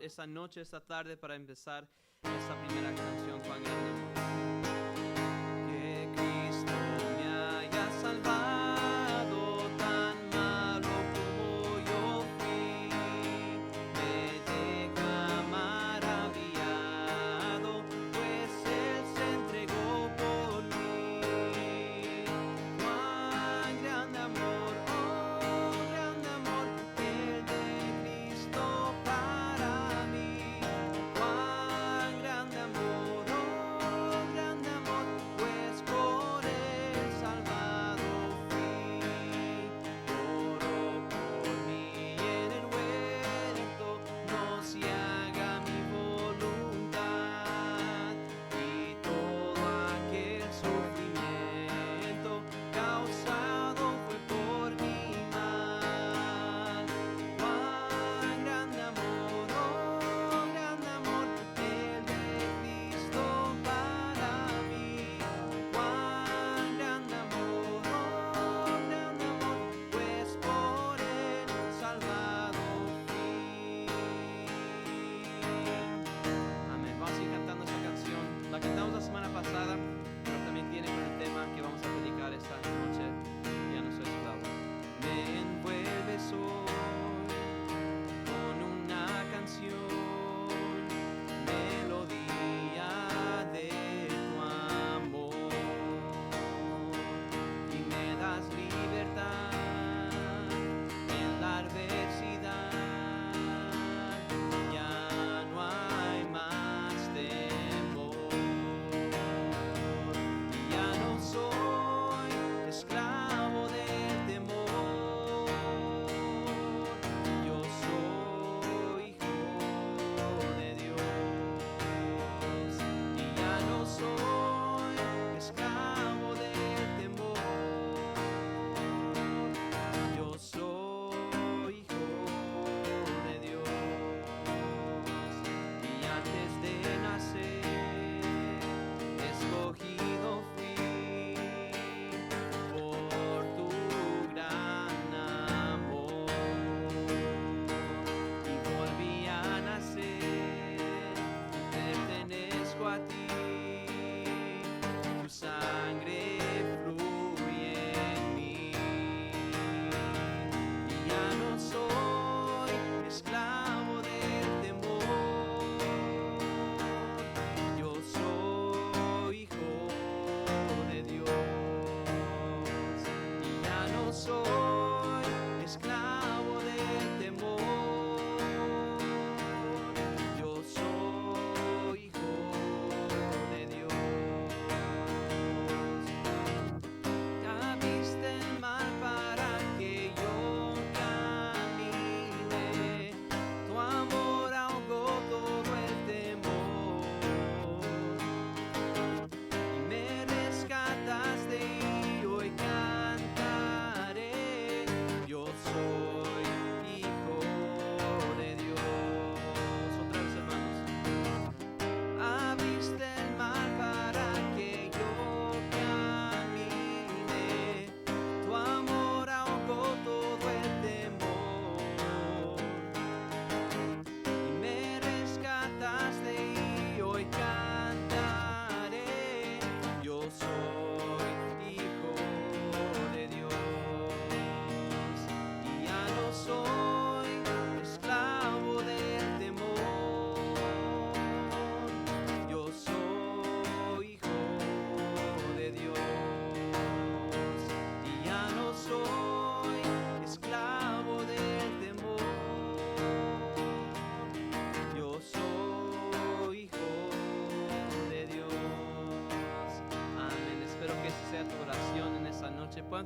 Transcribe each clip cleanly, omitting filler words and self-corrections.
esta noche, esta tarde, para empezar esta primera canción, Cuán grande amor. Que Cristo me haya salvado, tan malo como yo fui, me deja maravillado, pues Él se entregó por mí. Cuán grande amor, oh grande amor, el de Cristo para mí. Cuán grande amor, oh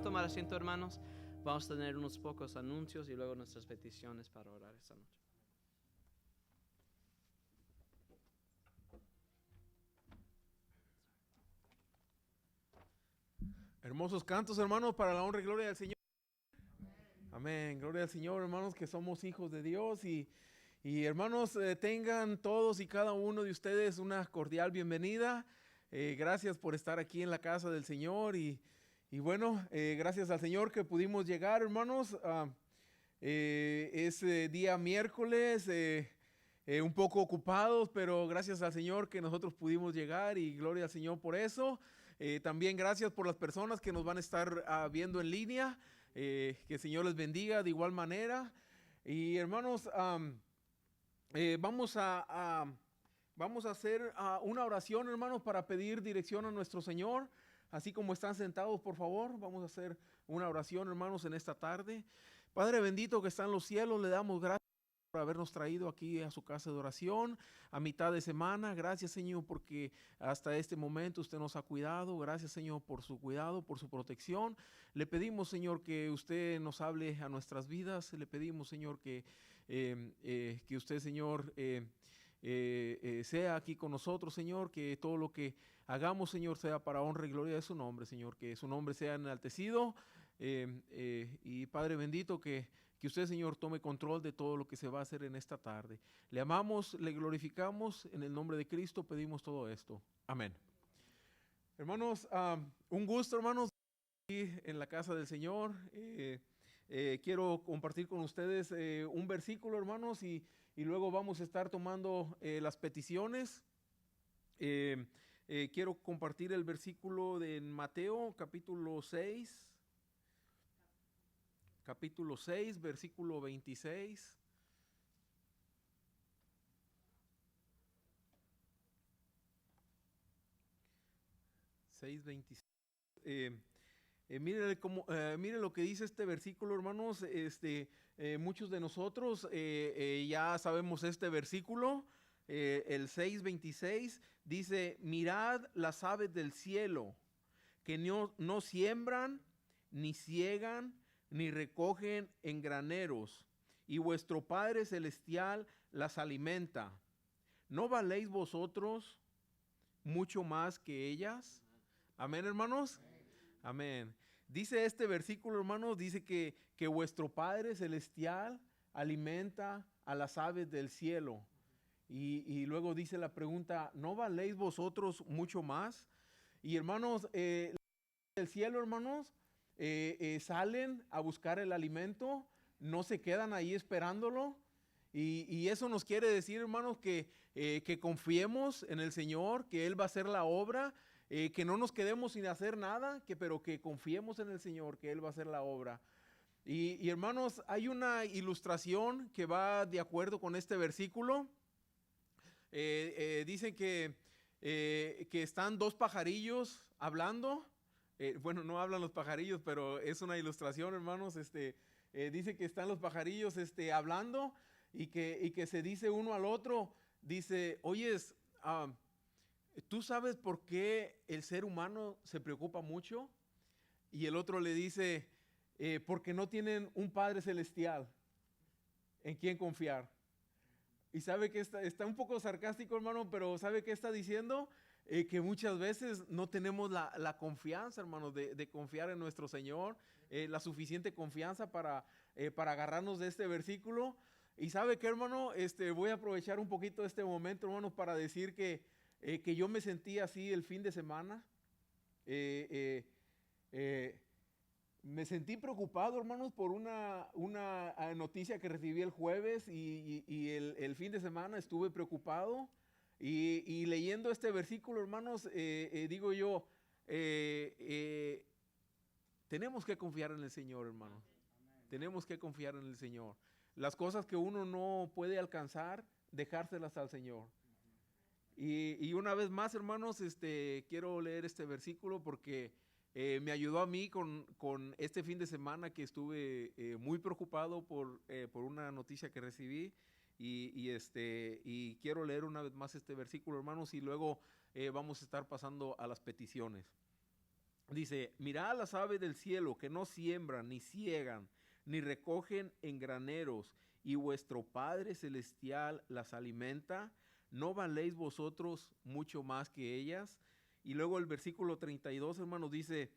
puedan tomar asiento, hermanos. Vamos a tener unos pocos anuncios y luego nuestras peticiones para orar esta noche. Hermosos cantos, hermanos, para la honra y gloria del Señor. Amén. Gloria al Señor, hermanos, que somos hijos de Dios. Y hermanos, tengan todos y cada uno de ustedes una cordial bienvenida. Gracias por estar aquí en la casa del Señor. Y bueno, gracias al Señor que pudimos llegar, hermanos. Es día miércoles, un poco ocupados, pero gracias al Señor que nosotros pudimos llegar y gloria al Señor por eso. También gracias por las personas que nos van a estar viendo en línea. Que el Señor les bendiga de igual manera. Y hermanos, vamos a hacer una oración, hermanos, para pedir dirección a nuestro Señor. Así como están sentados, por favor, vamos a hacer una oración, hermanos, en esta tarde. Padre bendito que está en los cielos, le damos gracias por habernos traído aquí a su casa de oración a mitad de semana. Gracias, Señor, porque hasta este momento usted nos ha cuidado. Gracias, Señor, por su cuidado, por su protección. Le pedimos, Señor, que usted nos hable a nuestras vidas. Le pedimos, Señor, que usted, Señor, sea aquí con nosotros, Señor, que todo lo que hagamos, Señor, sea para honra y gloria de su nombre, Señor, que su nombre sea enaltecido. Y Padre bendito, que usted, Señor, tome control de todo lo que se va a hacer en esta tarde. Le amamos, le glorificamos, en el nombre de Cristo pedimos todo esto. Amén. Hermanos, un gusto, hermanos, aquí en la casa del Señor. Quiero compartir con ustedes un versículo, hermanos, y luego vamos a estar tomando las peticiones. Quiero compartir el versículo de Mateo, capítulo 6. Capítulo 6, versículo 26. Mire lo que dice este versículo, hermanos. Muchos de nosotros ya sabemos este versículo. El 6:26 dice: mirad las aves del cielo, que no siembran, ni ciegan, ni recogen en graneros, y vuestro Padre Celestial las alimenta. ¿No valéis vosotros mucho más que ellas? Amén, hermanos. Amén. Dice este versículo, hermanos, dice que vuestro Padre Celestial alimenta a las aves del cielo. Y luego dice la pregunta: ¿no valéis vosotros mucho más? Y hermanos, del cielo, hermanos, salen a buscar el alimento, no se quedan ahí esperándolo. Y eso nos quiere decir, hermanos, que confiemos en el Señor, que Él va a hacer la obra, que no nos quedemos sin hacer nada, pero que confiemos en el Señor, que Él va a hacer la obra. Y hermanos, hay una ilustración que va de acuerdo con este versículo. Dice que están dos pajarillos hablando. Bueno, no hablan los pajarillos, pero es una ilustración, hermanos. Dice que están los pajarillos hablando y que se dice uno al otro, dice: oyes, ¿tú sabes por qué el ser humano se preocupa mucho? Y el otro le dice: porque no tienen un Padre Celestial en quien confiar. Y sabe que está un poco sarcástico, hermano, pero ¿sabe qué está diciendo? Que muchas veces no tenemos la confianza, hermanos, de confiar en nuestro Señor, la suficiente confianza para agarrarnos de este versículo. Y ¿sabe qué, hermano? Voy a aprovechar un poquito este momento, hermano, para decir que yo me sentí así el fin de semana. Me sentí preocupado, hermanos, por una noticia que recibí el jueves y el fin de semana estuve preocupado. Y leyendo este versículo, hermanos, digo yo, tenemos que confiar en el Señor, hermano. Tenemos que confiar en el Señor. Las cosas que uno no puede alcanzar, dejárselas al Señor. Y una vez más, hermanos, quiero leer este versículo porque me ayudó a mí con este fin de semana que estuve muy preocupado por una noticia que recibí. Y quiero leer una vez más este versículo, hermanos, y luego vamos a estar pasando a las peticiones. Dice, mirad las aves del cielo que no siembran, ni ciegan, ni recogen en graneros, y vuestro Padre Celestial las alimenta. ¿No valéis vosotros mucho más que ellas? Y luego el versículo 32, hermanos, dice,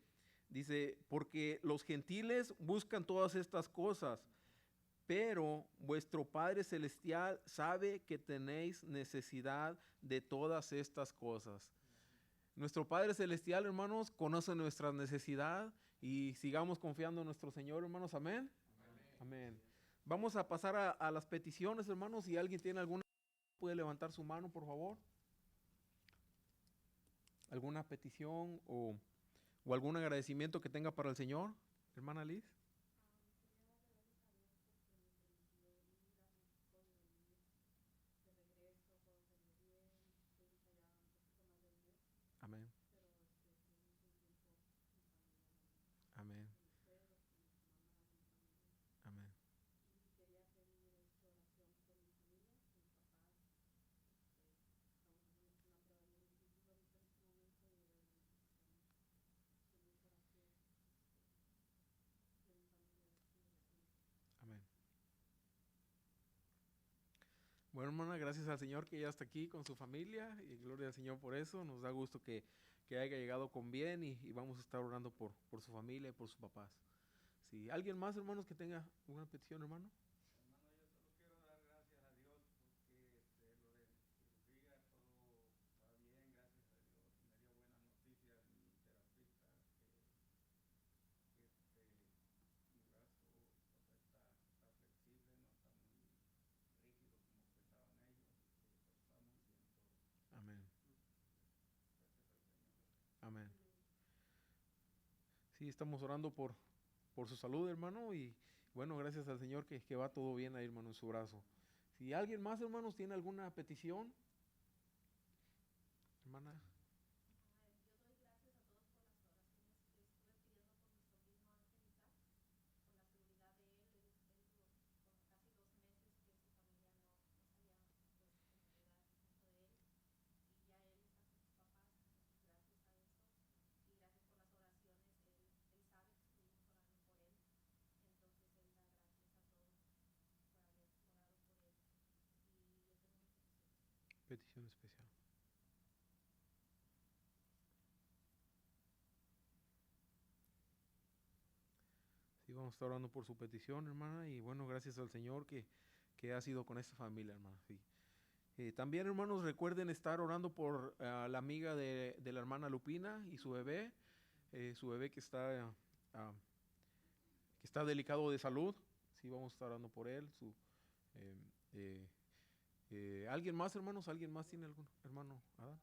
porque los gentiles buscan todas estas cosas, pero vuestro Padre Celestial sabe que tenéis necesidad de todas estas cosas. Nuestro Padre Celestial, hermanos, conoce nuestra necesidad y sigamos confiando en nuestro Señor, hermanos. Amén. Amén. Vamos a pasar a las peticiones, hermanos. Si alguien tiene alguna, puede levantar su mano, por favor. ¿Alguna petición o algún agradecimiento que tenga para el Señor, hermana Liz? Amén. Amén. Amén. Amén. Bueno, hermana, gracias al Señor que ya está aquí con su familia y gloria al Señor por eso. Nos da gusto que haya llegado con bien y vamos a estar orando por su familia y por sus papás. Si alguien más, hermanos, que tenga una petición, hermano. Amén. Amén. Sí, estamos orando por su salud, hermano, y bueno, gracias al Señor que va todo bien ahí, hermano, en su brazo. Si alguien más, hermanos, tiene alguna petición, hermana. Petición especial. Sí, vamos a estar orando por su petición, hermana, y bueno, gracias al Señor que ha sido con esta familia, hermana. Sí. También, hermanos, recuerden estar orando por la amiga de la hermana Lupina y su bebé ah, que está delicado de salud. Sí, vamos a estar orando por él. Eh, eh, ¿Alguien más, hermanos? ¿Alguien más tiene algún hermano? Adán.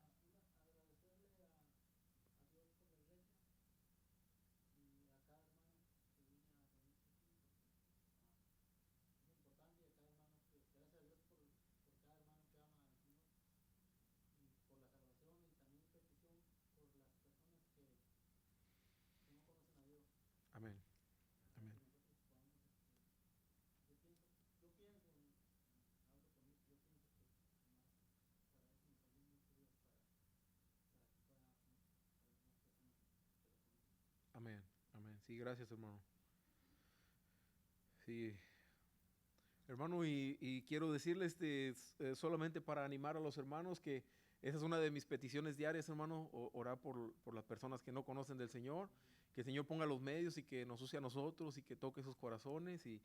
Amén. Amén. Amén. Amén. Sí, gracias, hermano. Sí, hermano, y quiero decirles solamente para animar a los hermanos que esa es una de mis peticiones diarias, hermano, orar por las personas que no conocen del Señor, que el Señor ponga los medios y que nos use a nosotros y que toque sus corazones. Y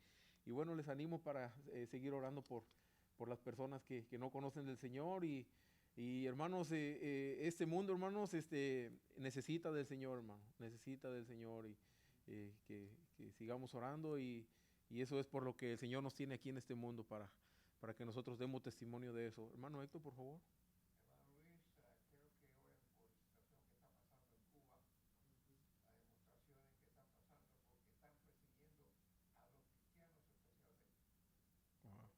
bueno, les animo para seguir orando por las personas que no conocen del Señor. Y hermanos, este mundo, hermanos, necesita del Señor, hermano, necesita del Señor y que sigamos orando y eso es por lo que el Señor nos tiene aquí en este mundo para que nosotros demos testimonio de eso. Hermano Héctor, por favor. Wow.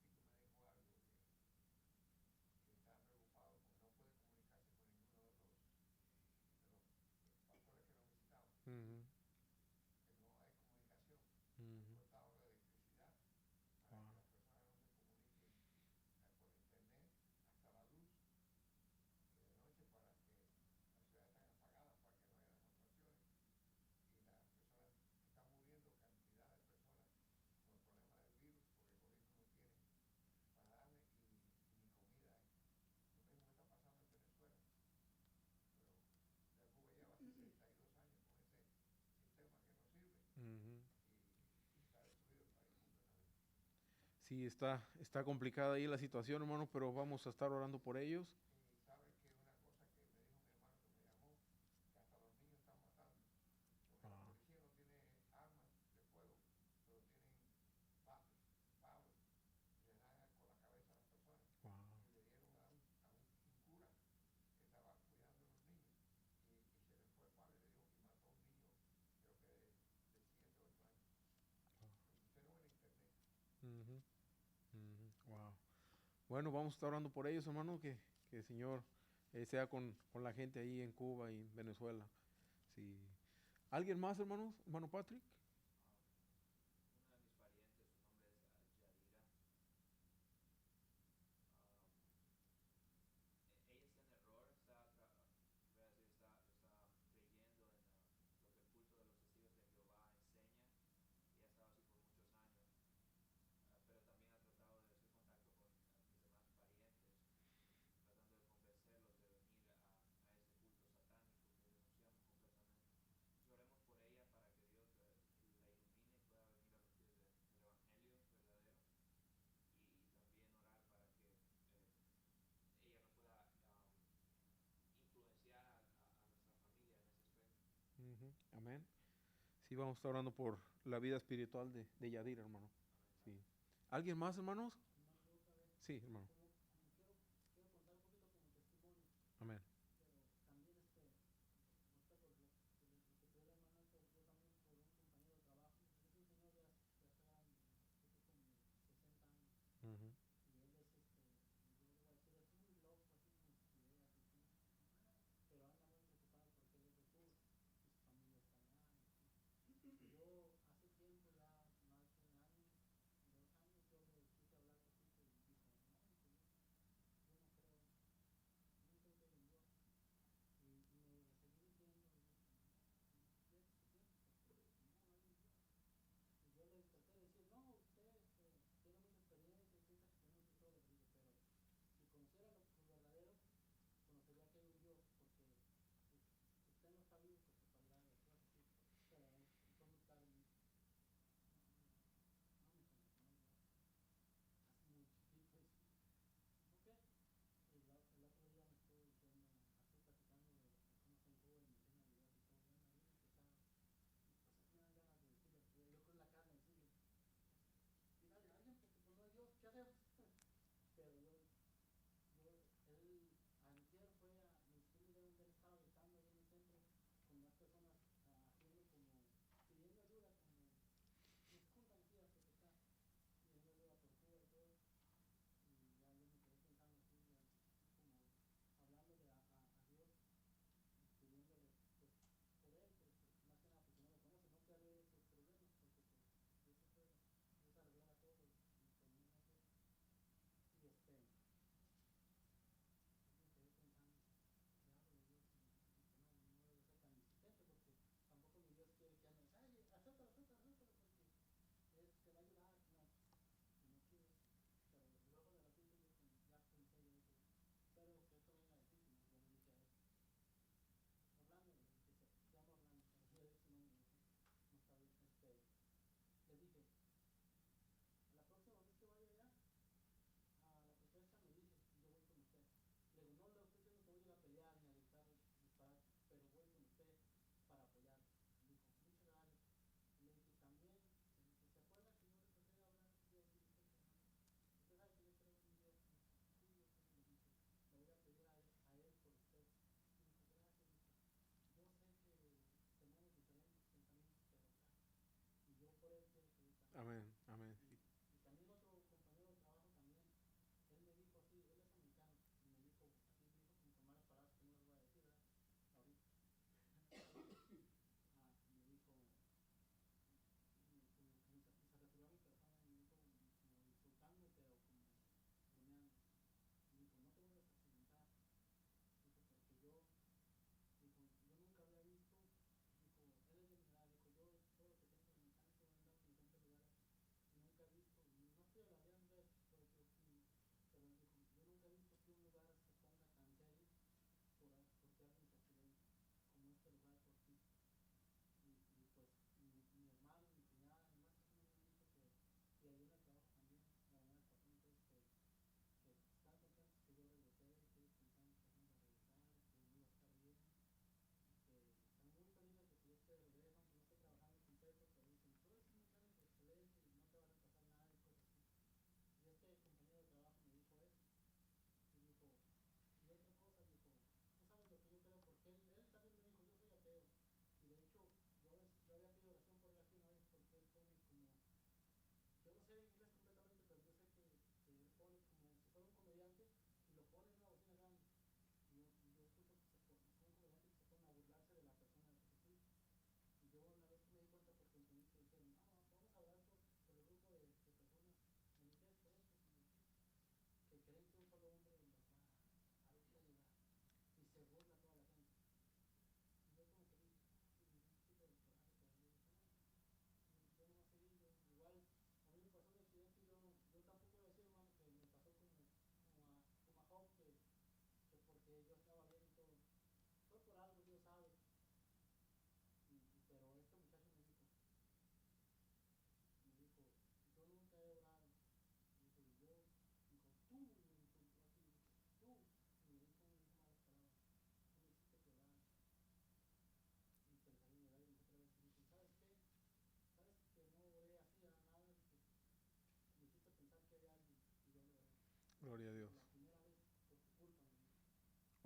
Ujú, ujú. Wow. Sí, está complicada ahí la situación, hermano, pero vamos a estar orando por ellos. Ah, wow, ujú, ujú, wow. Bueno, vamos a estar orando por ellos, hermano, que el Señor sea con la gente ahí en Cuba y Venezuela. Sí. ¿Alguien más, hermanos? Hermano Patrick. Ujú, amén. Sí, vamos a estar orando por la vida espiritual de Yadir, hermano. Sí. ¿Alguien más, hermanos? Sí, hermano. Amén. Ujú,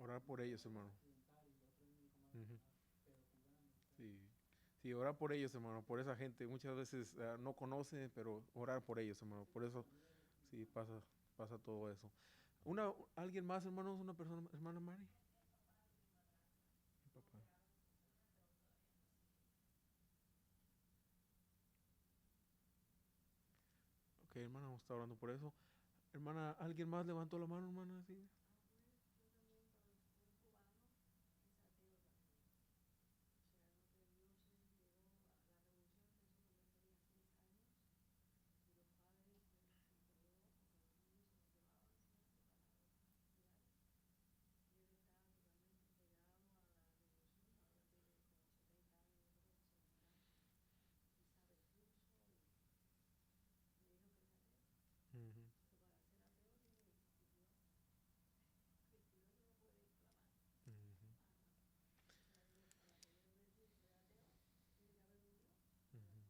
Orar por ellos, hermano. Ujú. Sí. Sí, orar por ellos, hermano, por esa gente. Muchas veces no conocen, pero orar por ellos, hermano. Por eso, sí, pasa todo eso. ¿Alguien más, hermanos? ¿Una persona, hermana Mari? Mi papá. Ok, hermana, vamos a estar orando por eso. Hermana, ¿alguien más levantó la mano, hermana? Sí. Ujú, ujú, ujú.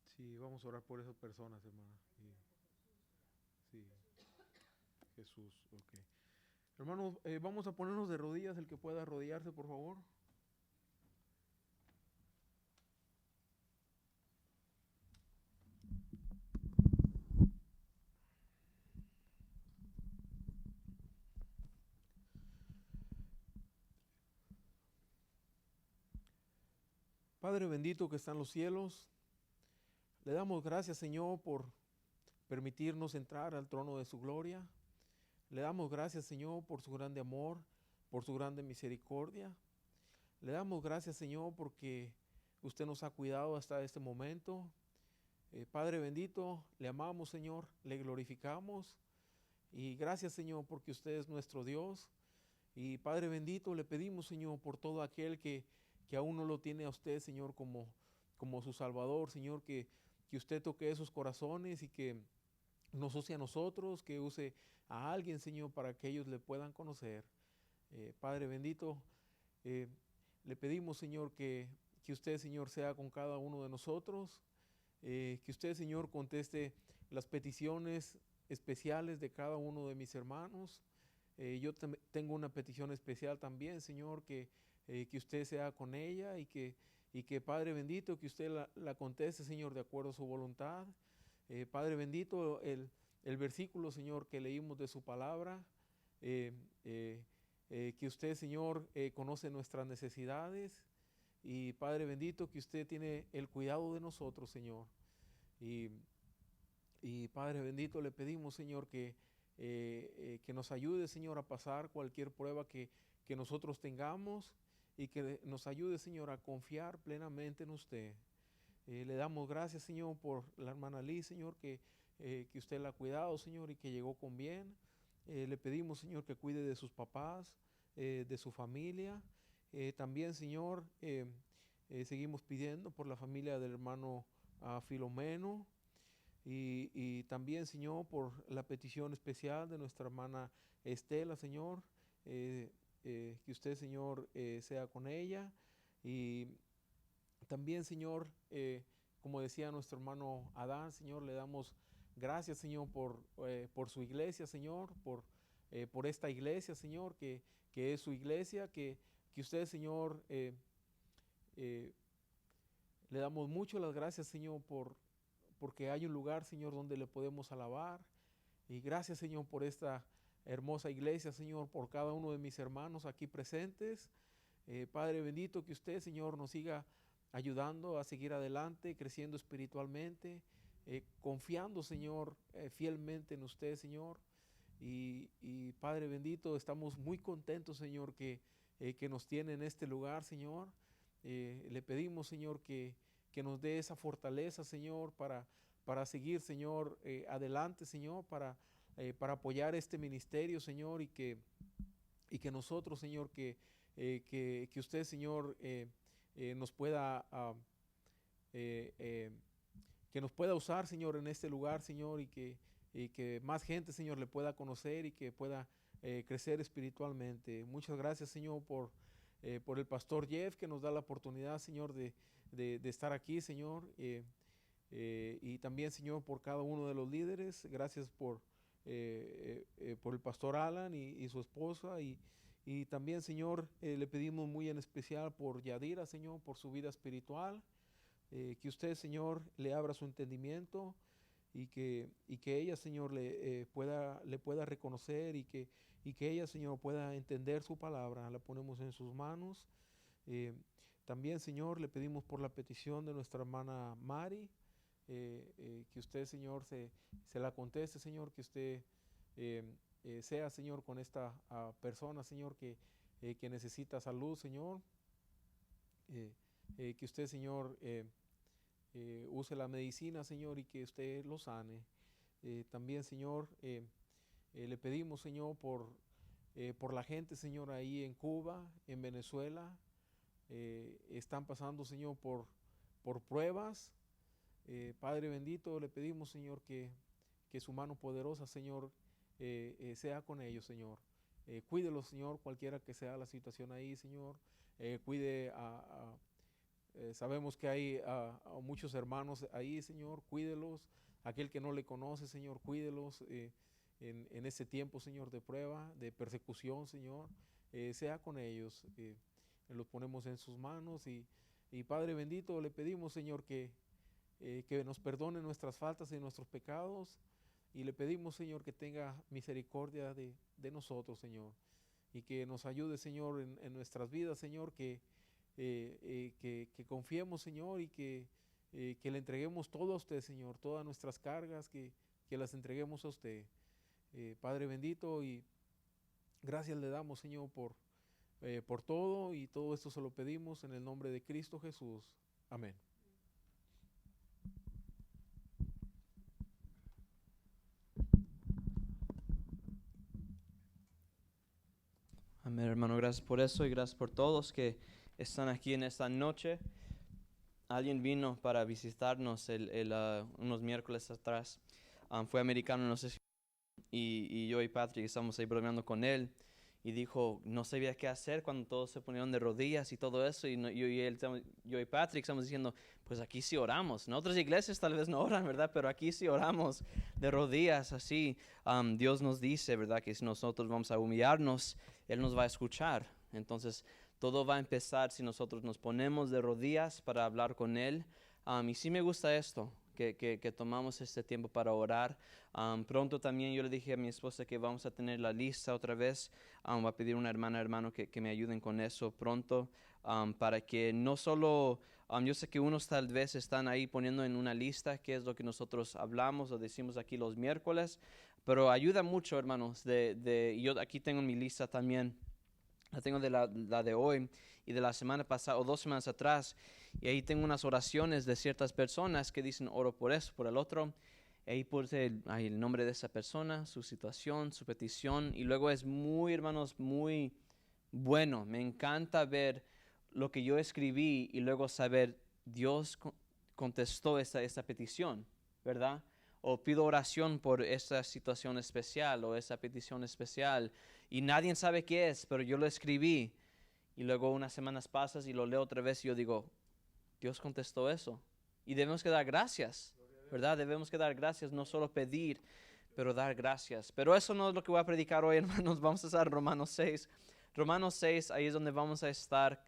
Sí, vamos a orar por esas personas, hermana. Sí, Jesús, ok. Hermanos, vamos a ponernos de rodillas, el que pueda arrodillarse, por favor. Padre bendito que está en los cielos, le damos gracias, Señor, por permitirnos entrar al trono de su gloria. Le damos gracias, Señor, por su grande amor, por su grande misericordia. Le damos gracias, Señor, porque usted nos ha cuidado hasta este momento. Padre bendito, le amamos, Señor, le glorificamos. Y gracias, Señor, porque usted es nuestro Dios. Y Padre bendito, le pedimos, Señor, por todo aquel que aún no lo tiene a usted, Señor, como su Salvador, Señor, que usted toque esos corazones y que nos use a nosotros, que use a alguien, Señor, para que ellos le puedan conocer. Padre bendito, eh, le pedimos, Señor, que usted, Señor, sea con cada uno de nosotros, que usted, Señor, conteste las peticiones especiales de cada uno de mis hermanos. Yo tengo una petición especial también, Señor, que usted sea con ella y que Padre bendito, que usted la conteste, Señor, de acuerdo a su voluntad. Padre bendito, el versículo, Señor, que leímos de su palabra, eh, eh, que usted, Señor, conoce nuestras necesidades y Padre bendito, que usted tiene el cuidado de nosotros, Señor. Y, y Padre bendito, le pedimos, Señor, que nos ayude, Señor, a pasar cualquier prueba que nosotros tengamos y que nos ayude, Señor, a confiar plenamente en usted. Le damos gracias, Señor, por la hermana Liz, Señor, que usted la ha cuidado, Señor, y que llegó con bien. Le pedimos, Señor, que cuide de sus papás, de su familia. También, Señor, seguimos pidiendo por la familia del hermano Filomeno. Y también, Señor, por la petición especial de nuestra hermana Estela, Señor, eh, que usted, Señor, sea con ella. Y también, Señor, como decía nuestro hermano Adán, Señor, le damos gracias, Señor, por su iglesia, Señor, por esta iglesia, Señor, que es su iglesia, que usted, Señor, eh, le damos mucho las gracias, Señor, porque hay un lugar, Señor, donde le podemos alabar. Y gracias, Señor, por esta hermosa iglesia, Señor, por cada uno de mis hermanos aquí presentes. Padre bendito, que usted, Señor, nos siga ayudando a seguir adelante, creciendo espiritualmente, confiando, Señor, fielmente en usted, Señor. Y Padre bendito, estamos muy contentos, Señor, que nos tiene en este lugar, Señor. Le pedimos, Señor, que nos dé esa fortaleza, Señor, para seguir, Señor, adelante, Señor, para apoyar este ministerio, Señor, y que nosotros, Señor, que usted, Señor, nos pueda, eh, eh, que nos pueda usar, Señor, en este lugar, Señor, y que más gente, Señor, le pueda conocer y que pueda crecer espiritualmente. Muchas gracias, Señor, por el pastor Jeff, que nos da la oportunidad, Señor, de estar aquí, Señor. Y también, Señor, por cada uno de los líderes. Gracias por el pastor Alan y su esposa. Y también, Señor, le pedimos muy en especial por Yadira, Señor, por su vida espiritual. Que usted, Señor, le abra su entendimiento y que ella, Señor, le pueda reconocer y que ella, Señor, pueda entender su palabra. La ponemos en sus manos. También, Señor, le pedimos por la petición de nuestra hermana Mari, que usted, Señor, se la conteste, Señor, que usted sea, Señor, con esta persona, Señor, que necesita salud, Señor. Que usted, Señor, use la medicina, Señor, y que usted lo sane. También, Señor, le pedimos, Señor, por la gente, Señor, ahí en Cuba, en Venezuela. Están pasando, Señor, por pruebas. Padre bendito, le pedimos, Señor, que su mano poderosa, Señor, sea con ellos, Señor. Cuídelos, Señor, cualquiera que sea la situación ahí, Señor. Cuide sabemos que hay a muchos hermanos ahí, Señor. Cuídelos. Aquel que no le conoce, Señor, cuídelos en ese tiempo, Señor, de prueba, de persecución, Señor. Sea con ellos. Los ponemos en sus manos y Padre bendito, le pedimos, Señor, que nos perdone nuestras faltas y nuestros pecados, y le pedimos, Señor, que tenga misericordia de nosotros, Señor, y que nos ayude, Señor, en nuestras vidas, Señor, que confiemos, Señor, y que le entreguemos todo a usted, Señor, todas nuestras cargas, que las entreguemos a usted. Padre bendito, y gracias le damos, Señor, por todo, y todo esto se lo pedimos en el nombre de Cristo Jesús. Amén. Amén, hermano, gracias por eso y gracias por todos que están aquí en esta noche. Alguien vino para visitarnos unos miércoles atrás. Fue americano, no sé si... Y yo y Patrick estamos ahí bromeando con él. Y dijo, no sabía qué hacer cuando todos se ponieron de rodillas y todo eso. Y yo y Patrick estamos diciendo, pues aquí sí oramos. En otras iglesias tal vez no oran, ¿verdad? Pero aquí sí oramos de rodillas, así. Dios nos dice, ¿verdad? Que si nosotros vamos a humillarnos, Él nos va a escuchar. Entonces, todo va a empezar si nosotros nos ponemos de rodillas para hablar con Él. Y sí me gusta esto, que tomamos este tiempo para orar. Pronto también yo le dije a mi esposa que vamos a tener la lista otra vez. Voy a pedir a una hermano que me ayuden con eso pronto, para que no solo, yo sé que unos tal vez están ahí poniendo en una lista qué es lo que nosotros hablamos o decimos aquí los miércoles, pero ayuda mucho, hermanos. Yo aquí tengo mi lista también. La tengo de la de hoy y de la semana pasada o 2 semanas atrás. Y ahí tengo unas oraciones de ciertas personas que dicen oro por eso, por el otro. Ahí puse el nombre de esa persona, su situación, su petición. Y luego es muy, hermanos, muy bueno. Me encanta ver lo que yo escribí y luego saber Dios contestó esa petición, ¿verdad? O pido oración por esa situación especial o esa petición especial. Y nadie sabe qué es, pero yo lo escribí. Y luego unas semanas pasan y lo leo otra vez y yo digo, Dios contestó eso. Y debemos que dar gracias, ¿verdad? Debemos que dar gracias, no solo pedir, pero dar gracias. Pero eso no es lo que voy a predicar hoy, hermanos. Vamos a estar en Romanos 6. Romanos 6, ahí es donde vamos a estar.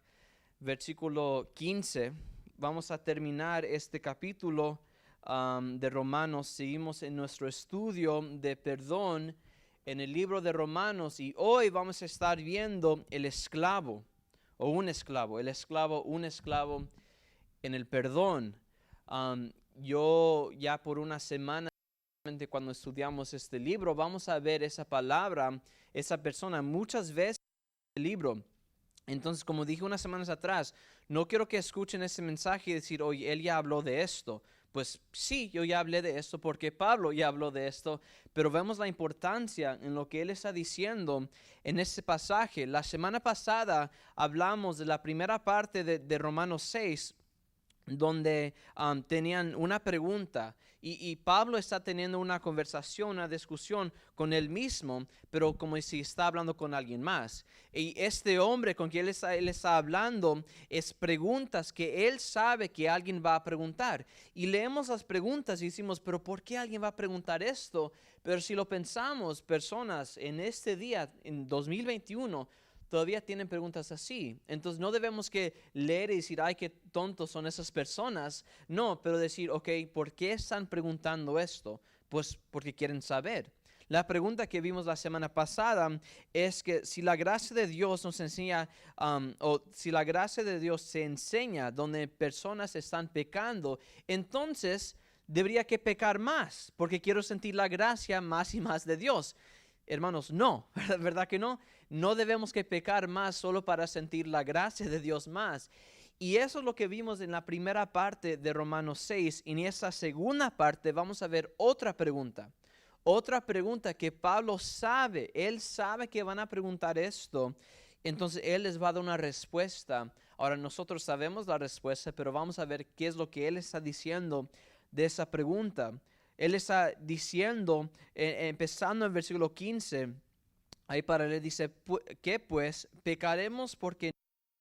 Versículo 15. Vamos a terminar este capítulo de Romanos. Seguimos en nuestro estudio de perdón en el libro de Romanos, y hoy vamos a estar viendo el esclavo o un esclavo en el perdón. Yo ya por una semana, cuando estudiamos este libro, vamos a ver esa palabra, esa persona muchas veces en el libro. Entonces, como dije unas semanas atrás, no quiero que escuchen ese mensaje y decir, oye, él ya habló de esto. Pues sí, yo ya hablé de esto porque Pablo ya habló de esto, pero vemos la importancia en lo que él está diciendo en ese pasaje. La semana pasada hablamos de la primera parte de Romanos 6, donde tenían una pregunta y Pablo está teniendo una conversación, una discusión con él mismo, pero como si está hablando con alguien más. Y este hombre con quien él está hablando es preguntas que él sabe que alguien va a preguntar. Y leemos las preguntas y decimos, pero ¿por qué alguien va a preguntar esto? Pero si lo pensamos, personas en este día, en 2021, todavía tienen preguntas así. Entonces no debemos que leer y decir, ay, qué tontos son esas personas. No, pero decir, ok, ¿por qué están preguntando esto? Pues porque quieren saber. La pregunta que vimos la semana pasada es que si la gracia de Dios nos enseña, o si la gracia de Dios se enseña donde personas están pecando, entonces debería que pecar más, porque quiero sentir la gracia más y más de Dios. Hermanos, no, ¿verdad que no? No debemos que pecar más solo para sentir la gracia de Dios más. Y eso es lo que vimos en la primera parte de Romanos 6. Y en esa segunda parte vamos a ver otra pregunta. Otra pregunta que Pablo sabe. Él sabe que van a preguntar esto. Entonces él les va a dar una respuesta. Ahora nosotros sabemos la respuesta, pero vamos a ver qué es lo que él está diciendo de esa pregunta. Él está diciendo, empezando en versículo 15, ahí para él dice, ¿qué pues? Pecaremos porque no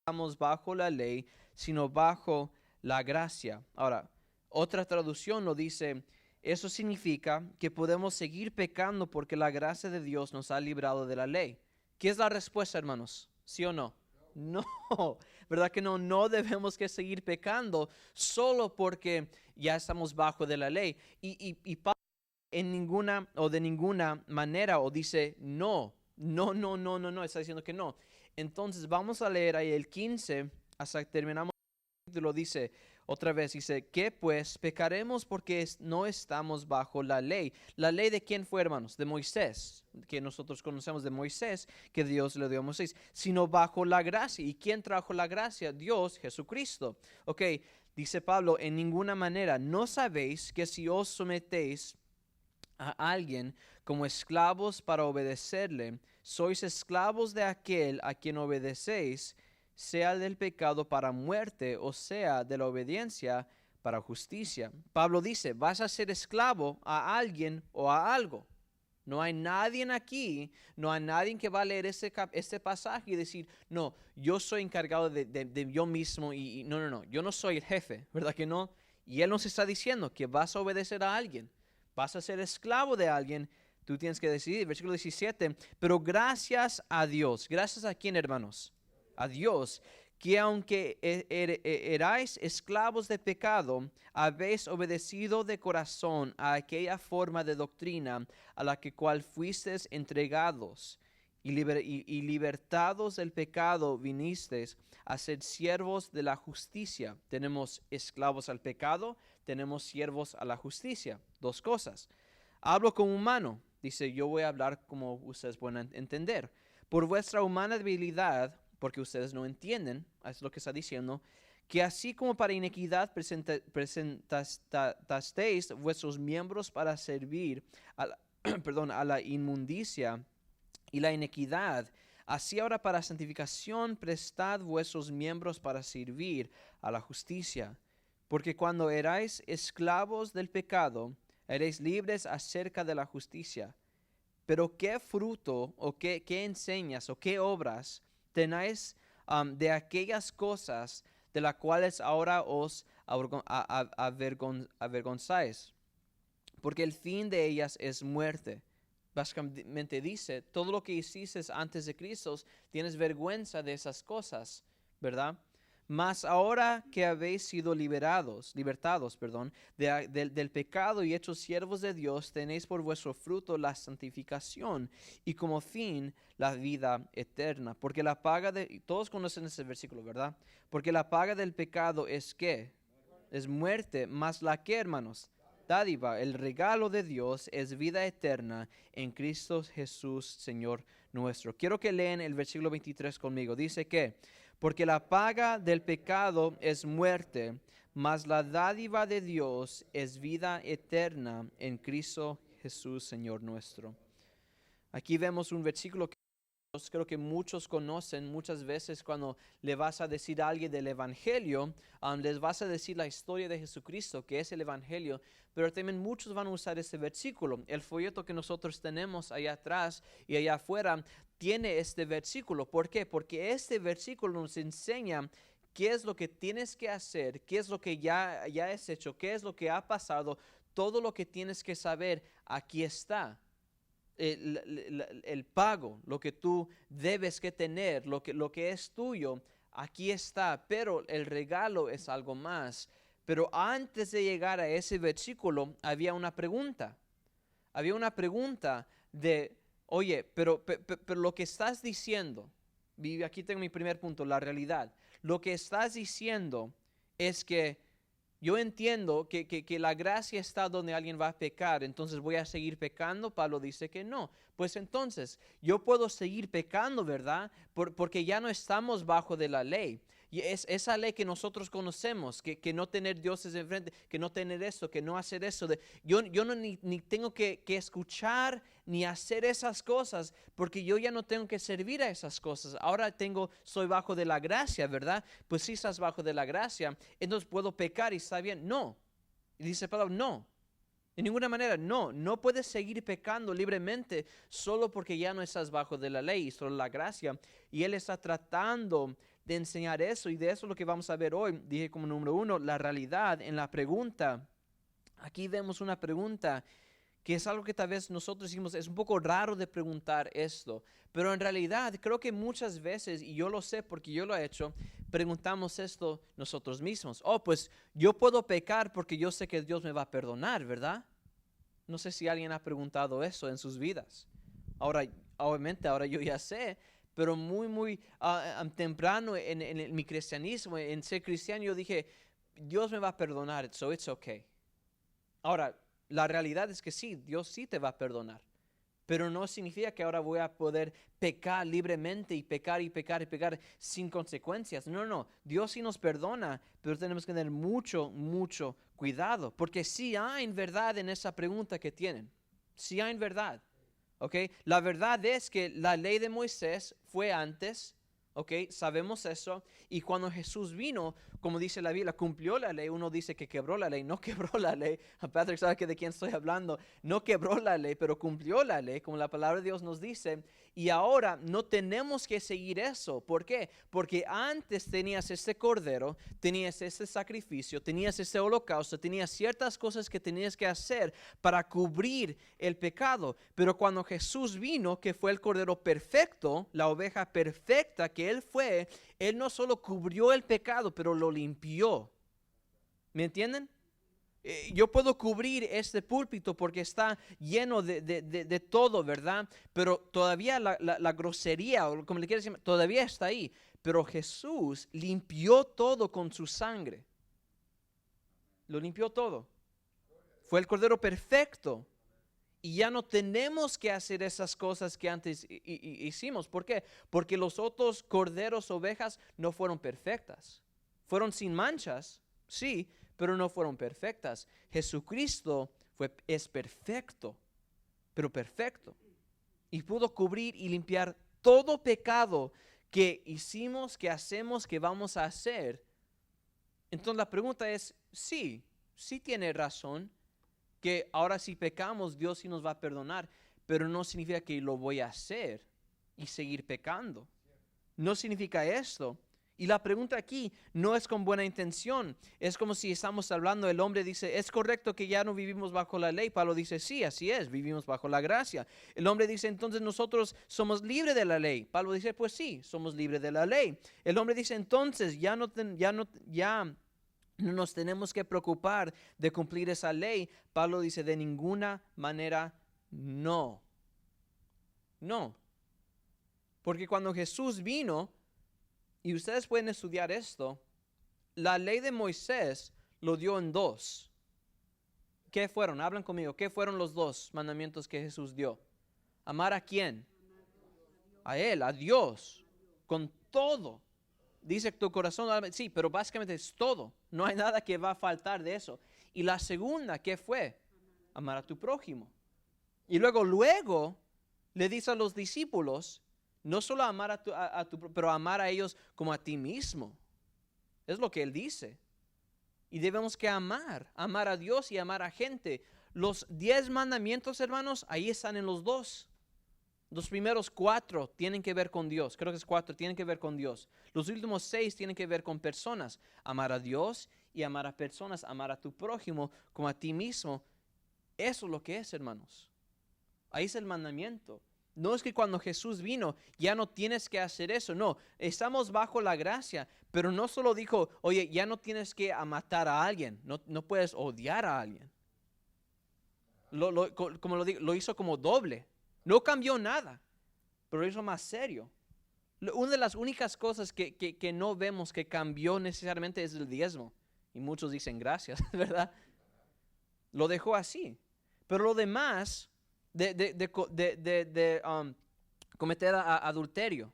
estamos bajo la ley, sino bajo la gracia. Ahora, otra traducción lo dice, eso significa que podemos seguir pecando porque la gracia de Dios nos ha librado de la ley. ¿Qué es la respuesta, hermanos? ¿Sí o no? No, ¿verdad que no? No debemos que seguir pecando solo porque ya estamos bajo de la ley. Y Pablo en ninguna o de ninguna manera o dice no, está diciendo que no. Entonces vamos a leer ahí el 15 hasta que terminamos. Lo dice otra vez, dice, ¿qué pues? Pecaremos porque no estamos bajo la ley. ¿La ley de quién fue, hermanos? De Moisés, que nosotros conocemos de Moisés, que Dios le dio a Moisés, sino bajo la gracia. ¿Y quién trajo la gracia? Dios, Jesucristo. Ok, dice Pablo, en ninguna manera, ¿no sabéis que si os sometéis a alguien como esclavos para obedecerle, sois esclavos de aquel a quien obedecéis, sea del pecado para muerte o sea de la obediencia para justicia? Pablo dice, vas a ser esclavo a alguien o a algo. No hay nadie aquí, no hay nadie que va a leer este pasaje y decir, no, yo soy encargado de yo mismo y no, yo no soy el jefe, ¿verdad que no? Y él nos está diciendo que vas a obedecer a alguien, vas a ser esclavo de alguien, tú tienes que decidir. Versículo 17, pero gracias a Dios. ¿Gracias a quién, hermanos? A Dios, que aunque erais esclavos de pecado, habéis obedecido de corazón a aquella forma de doctrina a la que cual fuisteis entregados, y libertados del pecado vinisteis a ser siervos de la justicia. Tenemos esclavos al pecado, tenemos siervos a la justicia. Dos cosas. Hablo como humano. Dice, yo voy a hablar como ustedes pueden entender. Por vuestra humana debilidad, porque ustedes no entienden, es lo que está diciendo, que así como para iniquidad presentasteis vuestros miembros para servir a la, a la inmundicia y la iniquidad, así ahora para santificación prestad vuestros miembros para servir a la justicia. Porque cuando erais esclavos del pecado, erais libres acerca de la justicia. Pero ¿qué fruto o qué enseñas o qué obras tenéis de aquellas cosas de las cuales ahora os avergonzáis? Porque el fin de ellas es muerte. Básicamente dice, todo lo que hiciste antes de Cristo, tienes vergüenza de esas cosas, ¿verdad? Mas ahora que habéis sido libertados, del pecado y hechos siervos de Dios, tenéis por vuestro fruto la santificación y como fin la vida eterna. Porque la paga todos conocen ese versículo, ¿verdad? Porque la paga del pecado es ¿qué? Es muerte, mas la que, hermanos, dádiva, el regalo de Dios es vida eterna en Cristo Jesús, Señor nuestro. Quiero que lean el versículo 23 conmigo. Dice que, porque la paga del pecado es muerte, mas la dádiva de Dios es vida eterna en Cristo Jesús, Señor nuestro. Aquí vemos un versículo que creo que muchos conocen muchas veces cuando le vas a decir a alguien del Evangelio, les vas a decir la historia de Jesucristo, que es el Evangelio, pero también muchos van a usar ese versículo. El folleto que nosotros tenemos allá atrás y allá afuera tiene este versículo. ¿Por qué? Porque este versículo nos enseña qué es lo que tienes que hacer, qué es lo que ya es hecho, qué es lo que ha pasado, todo lo que tienes que saber, aquí está. El pago, lo que tú debes que tener, lo que es tuyo, aquí está, pero el regalo es algo más. Pero antes de llegar a ese versículo, había una pregunta. Había una pregunta de, oye, pero lo que estás diciendo, y aquí tengo mi primer punto, la realidad. Lo que estás diciendo es que yo entiendo que la gracia está donde alguien va a pecar, entonces voy a seguir pecando. Pablo dice que no. Pues entonces, yo puedo seguir pecando, ¿verdad? Porque ya no estamos bajo de la ley. Y es esa ley que nosotros conocemos, que no tener dioses enfrente, que no tener esto, que no hacer eso. Yo no ni tengo que escuchar ni hacer esas cosas, porque yo ya no tengo que servir a esas cosas. Ahora soy bajo de la gracia, ¿verdad? Pues si estás bajo de la gracia, entonces puedo pecar y está bien. No. Y dice Pablo, no. De ninguna manera, no puedes seguir pecando libremente solo porque ya no estás bajo de la ley, solo la gracia. Y él está tratando de enseñar eso, y de eso es lo que vamos a ver hoy. Dije como número 1, la realidad en la pregunta. Aquí vemos una pregunta que es algo que tal vez nosotros decimos, es un poco raro de preguntar esto, pero en realidad creo que muchas veces, y yo lo sé porque yo lo he hecho, preguntamos esto nosotros mismos. Pues yo puedo pecar porque yo sé que Dios me va a perdonar, ¿verdad? No sé si alguien ha preguntado eso en sus vidas. Obviamente ahora yo ya sé, pero muy temprano en mi cristianismo, en ser cristiano, yo dije, Dios me va a perdonar, so it's okay. Ahora, la realidad es que sí, Dios sí te va a perdonar, pero no significa que ahora voy a poder pecar libremente y pecar sin consecuencias. No, Dios sí nos perdona, pero tenemos que tener mucho cuidado, porque sí hay verdad en esa pregunta que tienen, sí hay verdad. Okay. La verdad es que la ley de Moisés fue antes, sabemos eso, y cuando Jesús vino, como dice la Biblia, cumplió la ley. Uno dice que quebró la ley, no quebró la ley. Patrick sabe de quién estoy hablando. No quebró la ley, pero cumplió la ley, como la palabra de Dios nos dice. Y ahora no tenemos que seguir eso. ¿Por qué? Porque antes tenías ese cordero, tenías ese sacrificio, tenías ese holocausto, tenías ciertas cosas que tenías que hacer para cubrir el pecado. Pero cuando Jesús vino, que fue el cordero perfecto, la oveja perfecta que Él fue, Él no solo cubrió el pecado, pero lo limpió. ¿Me entienden? Yo puedo cubrir este púlpito porque está lleno de todo, ¿verdad? Pero todavía la grosería, o como le quieras decir, todavía está ahí. Pero Jesús limpió todo con su sangre. Lo limpió todo. Fue el cordero perfecto. Y ya no tenemos que hacer esas cosas que antes hicimos. ¿Por qué? Porque los otros corderos, ovejas, no fueron perfectas. Fueron sin manchas, sí, pero no fueron perfectas. Jesucristo es perfecto, pero perfecto. Y pudo cubrir y limpiar todo pecado que hicimos, que hacemos, que vamos a hacer. Entonces la pregunta es, sí tiene razón, que ahora si pecamos, Dios sí nos va a perdonar, pero no significa que lo voy a hacer y seguir pecando. No significa esto. Y la pregunta aquí no es con buena intención. Es como si estamos hablando, el hombre dice, ¿es correcto que ya no vivimos bajo la ley? Pablo dice, sí, así es, vivimos bajo la gracia. El hombre dice, entonces nosotros somos libres de la ley. Pablo dice, pues sí, somos libres de la ley. El hombre dice, entonces ya no nos tenemos que preocupar de cumplir esa ley. Pablo dice, de ninguna manera no. No. Porque cuando Jesús vino, y ustedes pueden estudiar esto, la ley de Moisés lo dio en 2. ¿Qué fueron? Hablan conmigo. ¿Qué fueron los 2 mandamientos que Jesús dio? ¿Amar a quién? A Él, a Dios, con todo. Dice tu corazón, sí, pero básicamente es todo. No hay nada que va a faltar de eso. Y la segunda, ¿qué fue? Amar a tu prójimo. Y luego le dice a los discípulos, No solo amar pero amar a ellos como a ti mismo. Es lo que Él dice. Y debemos que amar a Dios y amar a gente. Los 10 mandamientos, hermanos, ahí están en los 2. Los primeros 4 tienen que ver con Dios. Creo que es 4, tienen que ver con Dios. Los últimos 6 tienen que ver con personas. Amar a Dios y amar a personas. Amar a tu prójimo como a ti mismo. Eso es lo que es, hermanos. Ahí es el mandamiento. No es que cuando Jesús vino ya no tienes que hacer eso. No, estamos bajo la gracia. Pero no solo dijo, oye, ya no tienes que matar a alguien. No puedes odiar a alguien. Como lo digo, lo hizo como doble. No cambió nada, pero lo hizo más serio. Una de las únicas cosas que no vemos que cambió necesariamente es el diezmo. Y muchos dicen gracias, ¿verdad? Lo dejó así. Pero lo demás de cometer adulterio.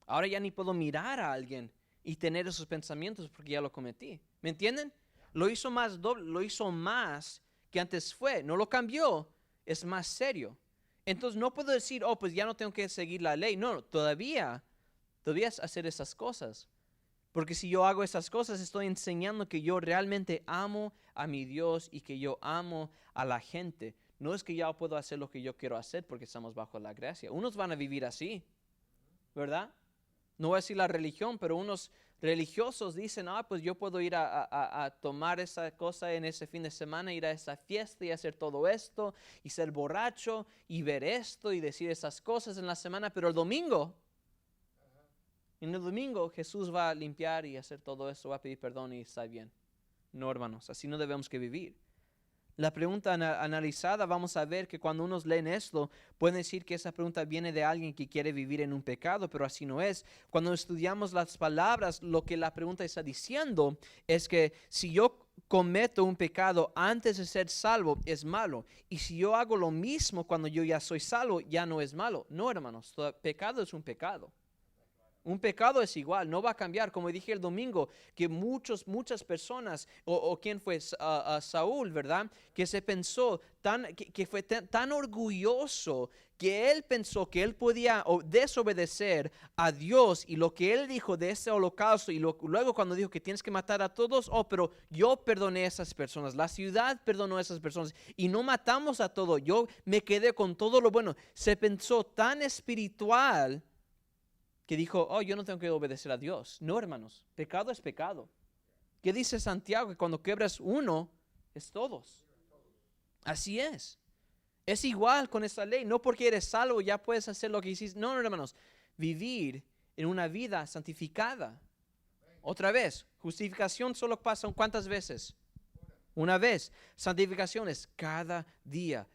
Ahora ya ni puedo mirar a alguien y tener esos pensamientos porque ya lo cometí. ¿Me entienden? Lo hizo más doble, lo hizo más que antes fue. No lo cambió, es más serio. Entonces no puedo decir, pues ya no tengo que seguir la ley. No, todavía es hacer esas cosas. Porque si yo hago esas cosas, estoy enseñando que yo realmente amo a mi Dios y que yo amo a la gente. No es que ya puedo hacer lo que yo quiero hacer porque estamos bajo la gracia. Unos van a vivir así, ¿verdad? No voy a decir la religión, pero unos religiosos dicen, pues yo puedo ir a tomar esa cosa en ese fin de semana, ir a esa fiesta y hacer todo esto, y ser borracho, y ver esto, y decir esas cosas en la semana, pero el domingo, Jesús va a limpiar y hacer todo eso, va a pedir perdón y está bien. No, hermanos, así no debemos que vivir. La pregunta analizada, vamos a ver que cuando unos leen esto, pueden decir que esa pregunta viene de alguien que quiere vivir en un pecado, pero así no es. Cuando estudiamos las palabras, lo que la pregunta está diciendo es que si yo cometo un pecado antes de ser salvo, es malo. Y si yo hago lo mismo cuando yo ya soy salvo, ya no es malo. No, hermanos, todo pecado es un pecado. Un pecado es igual, no va a cambiar. Como dije el domingo, que muchas personas, o quién fue, Saúl, ¿verdad? Que se pensó, que fue tan orgulloso, que él pensó que él podía desobedecer a Dios y lo que él dijo de ese holocausto, y luego cuando dijo que tienes que matar a todos, pero yo perdoné a esas personas, la ciudad perdonó a esas personas, y no matamos a todos, yo me quedé con todo lo bueno. Se pensó tan espiritual, que dijo, yo no tengo que obedecer a Dios. No, hermanos, pecado es pecado. ¿Qué dice Santiago? Que cuando quebras uno, es todos. Así es. Es igual con esa ley. No porque eres salvo ya puedes hacer lo que hiciste. No, hermanos, vivir en una vida santificada. Otra vez, justificación solo pasa ¿cuántas veces? Una vez. Santificación es cada día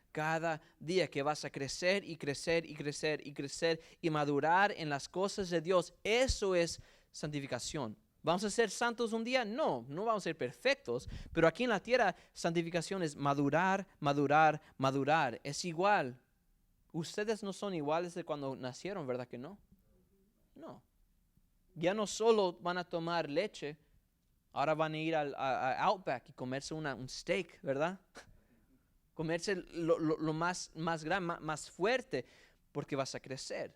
que vas a crecer y crecer y crecer y crecer y madurar en las cosas de Dios. Eso es santificación. ¿Vamos a ser santos un día? No vamos a ser perfectos, pero aquí en la tierra santificación es madurar. Es igual. Ustedes no son iguales de cuando nacieron, ¿verdad que no? No. Ya no solo van a tomar leche, ahora van a ir a Outback y comerse un steak, ¿verdad? Comerse lo más grande, más fuerte, porque vas a crecer.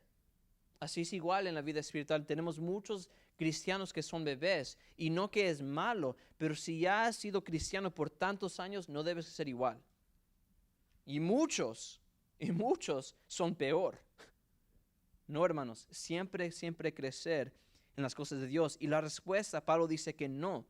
Así es igual en la vida espiritual. Tenemos muchos cristianos que son bebés, y no que es malo, pero si ya has sido cristiano por tantos años, no debes ser igual. Y muchos son peor. No, hermanos, siempre crecer en las cosas de Dios. Y la respuesta, Pablo dice que no.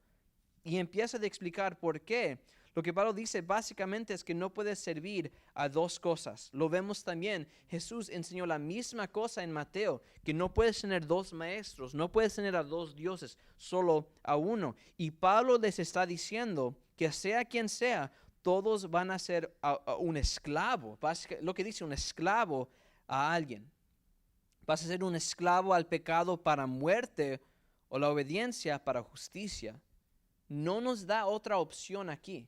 Y empieza a explicar por qué. Lo que Pablo dice básicamente es que no puedes servir a dos cosas. Lo vemos también. Jesús enseñó la misma cosa en Mateo, que no puedes tener dos maestros, no puedes tener a dos dioses, solo a uno. Y Pablo les está diciendo que sea quien sea, todos van a ser a un esclavo. Lo que dice un esclavo a alguien. Vas a ser un esclavo al pecado para muerte o la obediencia para justicia. No nos da otra opción aquí.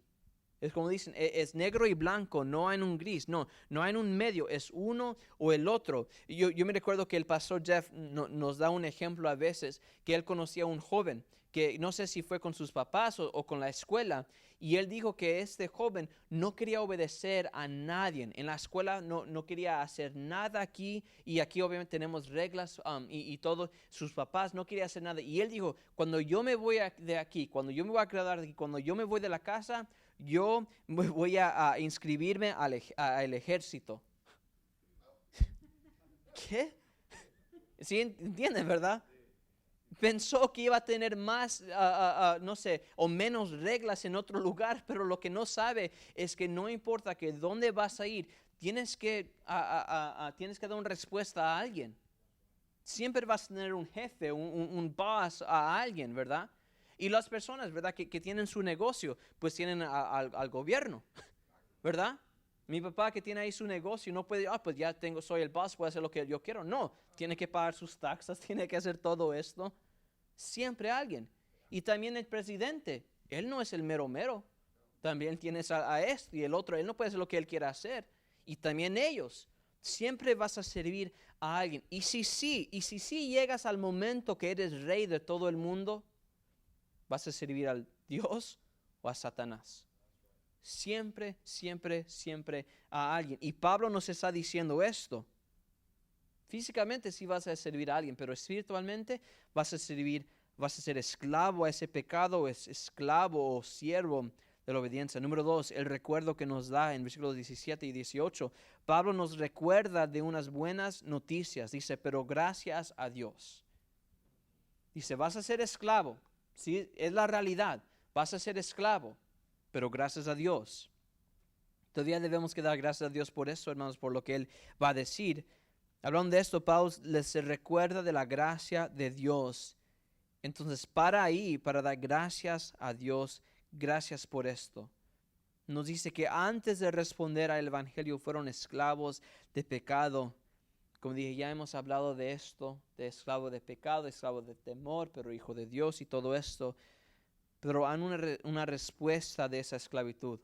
Es como dicen, es negro y blanco, no hay un gris, no hay un medio, es uno o el otro. Yo me recuerdo que el pastor Jeff nos da un ejemplo a veces, que él conocía a un joven que no sé si fue con sus papás o con la escuela, y él dijo que este joven no quería obedecer a nadie. En la escuela no quería hacer nada aquí, y aquí obviamente tenemos reglas y todo. Sus papás no querían hacer nada. Y él dijo, cuando yo me voy de aquí, cuando yo me voy a graduar de aquí, cuando yo me voy de la casa, yo voy a inscribirme al ejército. ¿Qué? ¿Sí entienden, verdad? Pensó que iba a tener más, no sé, o menos reglas en otro lugar, pero lo que no sabe es que no importa que dónde vas a ir, tienes que dar una respuesta a alguien. Siempre vas a tener un jefe, un boss a alguien, ¿verdad? Y las personas, ¿verdad? Que tienen su negocio, pues tienen al gobierno, ¿verdad? Mi papá que tiene ahí su negocio no puede, pues ya soy el boss, puedo hacer lo que yo quiero. No, tiene que pagar sus taxas, tiene que hacer todo esto. Siempre alguien. Y también el presidente, él no es el mero mero. También tienes a este y el otro, él no puede hacer lo que él quiera hacer. Y también ellos. Siempre vas a servir a alguien. Y si sí llegas al momento que eres rey de todo el mundo, vas a servir al Dios o a Satanás. Siempre, siempre, siempre a alguien. Y Pablo nos está diciendo esto. Físicamente sí vas a servir a alguien, pero espiritualmente vas a ser esclavo a ese pecado, esclavo o siervo de la obediencia. Número 2, el recuerdo que nos da en versículos 17 y 18. Pablo nos recuerda de unas buenas noticias. Dice, pero gracias a Dios. Dice, vas a ser esclavo. Sí, es la realidad. Vas a ser esclavo, pero gracias a Dios. Todavía debemos que dar gracias a Dios por eso, hermanos, por lo que Él va a decir. Hablando de esto, Pablo les recuerda de la gracia de Dios. Entonces, para dar gracias a Dios, gracias por esto. Nos dice que antes de responder al Evangelio fueron esclavos de pecado. Como dije, ya hemos hablado de esto, de esclavo de pecado, esclavo de temor, pero hijo de Dios y todo esto. Pero han una respuesta de esa esclavitud.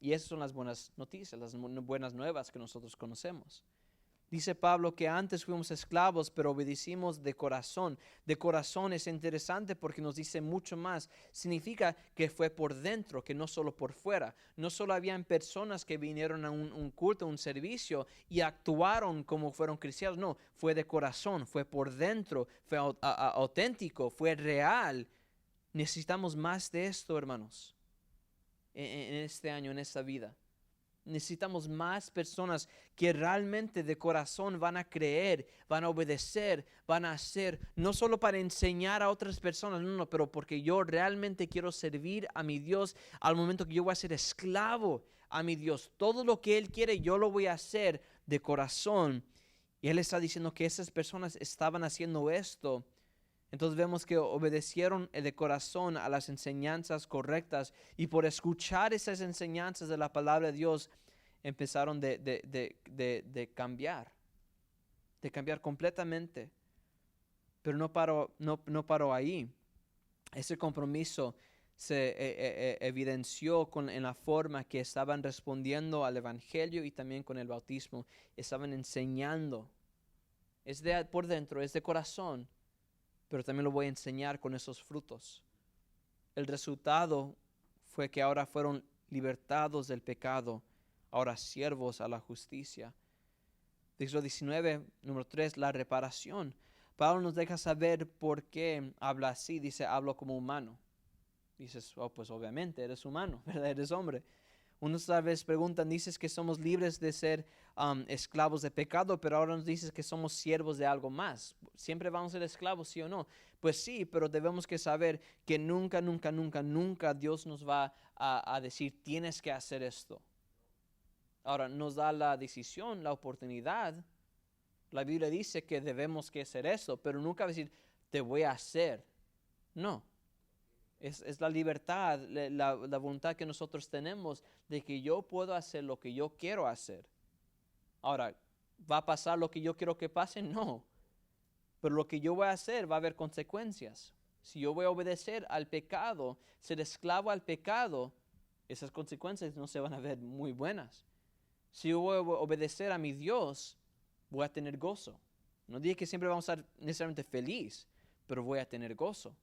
Y esas son las buenas noticias, las buenas nuevas que nosotros conocemos. Dice Pablo que antes fuimos esclavos, pero obedecimos de corazón. De corazón es interesante porque nos dice mucho más. Significa que fue por dentro, que no solo por fuera. No solo habían personas que vinieron a un culto, un servicio y actuaron como fueron cristianos. No, fue de corazón, fue por dentro, fue auténtico, fue real. Necesitamos más de esto, hermanos, en este año, en esta vida. Necesitamos más personas que realmente de corazón van a creer, van a obedecer, van a hacer, no solo para enseñar a otras personas, no, pero porque yo realmente quiero servir a mi Dios al momento que yo voy a ser esclavo a mi Dios. Todo lo que Él quiere, yo lo voy a hacer de corazón. Y Él está diciendo que esas personas estaban haciendo esto. Entonces vemos que obedecieron de corazón a las enseñanzas correctas y por escuchar esas enseñanzas de la palabra de Dios empezaron de cambiar completamente. Pero no paró ahí. Ese compromiso se evidenció en la forma que estaban respondiendo al Evangelio y también con el bautismo. Estaban enseñando. Es por dentro, es de corazón. Pero también lo voy a enseñar con esos frutos. El resultado fue que ahora fueron libertados del pecado, ahora siervos a la justicia. Versículo 19, número 3, la reparación. Pablo nos deja saber por qué habla así. Dice, hablo como humano. Dices, pues obviamente eres humano, ¿verdad? Eres hombre. Unos tal vez preguntan, dices que somos libres de ser esclavos de pecado, pero ahora nos dices que somos siervos de algo más. ¿Siempre vamos a ser esclavos, sí o no? Pues sí, pero debemos que saber que nunca Dios nos va a decir, tienes que hacer esto. Ahora, nos da la decisión, la oportunidad. La Biblia dice que debemos que hacer eso, pero nunca va a decir, te voy a hacer. No. Es la libertad, la voluntad que nosotros tenemos de que yo puedo hacer lo que yo quiero hacer. Ahora, ¿va a pasar lo que yo quiero que pase? No. Pero lo que yo voy a hacer va a haber consecuencias. Si yo voy a obedecer al pecado, ser esclavo al pecado, esas consecuencias no se van a ver muy buenas. Si yo voy a obedecer a mi Dios, voy a tener gozo. No digo que siempre vamos a estar necesariamente feliz, pero voy a tener gozo.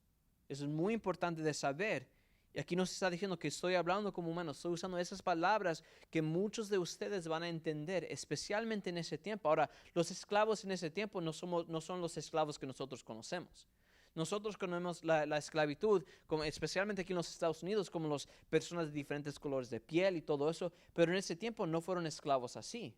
Eso es muy importante de saber. Y aquí nos está diciendo que estoy hablando como humano, estoy usando esas palabras que muchos de ustedes van a entender, especialmente en ese tiempo. Ahora, los esclavos en ese tiempo no son los esclavos que nosotros conocemos. Nosotros conocemos la esclavitud, como especialmente aquí en los Estados Unidos, como las personas de diferentes colores de piel y todo eso, pero en ese tiempo no fueron esclavos así.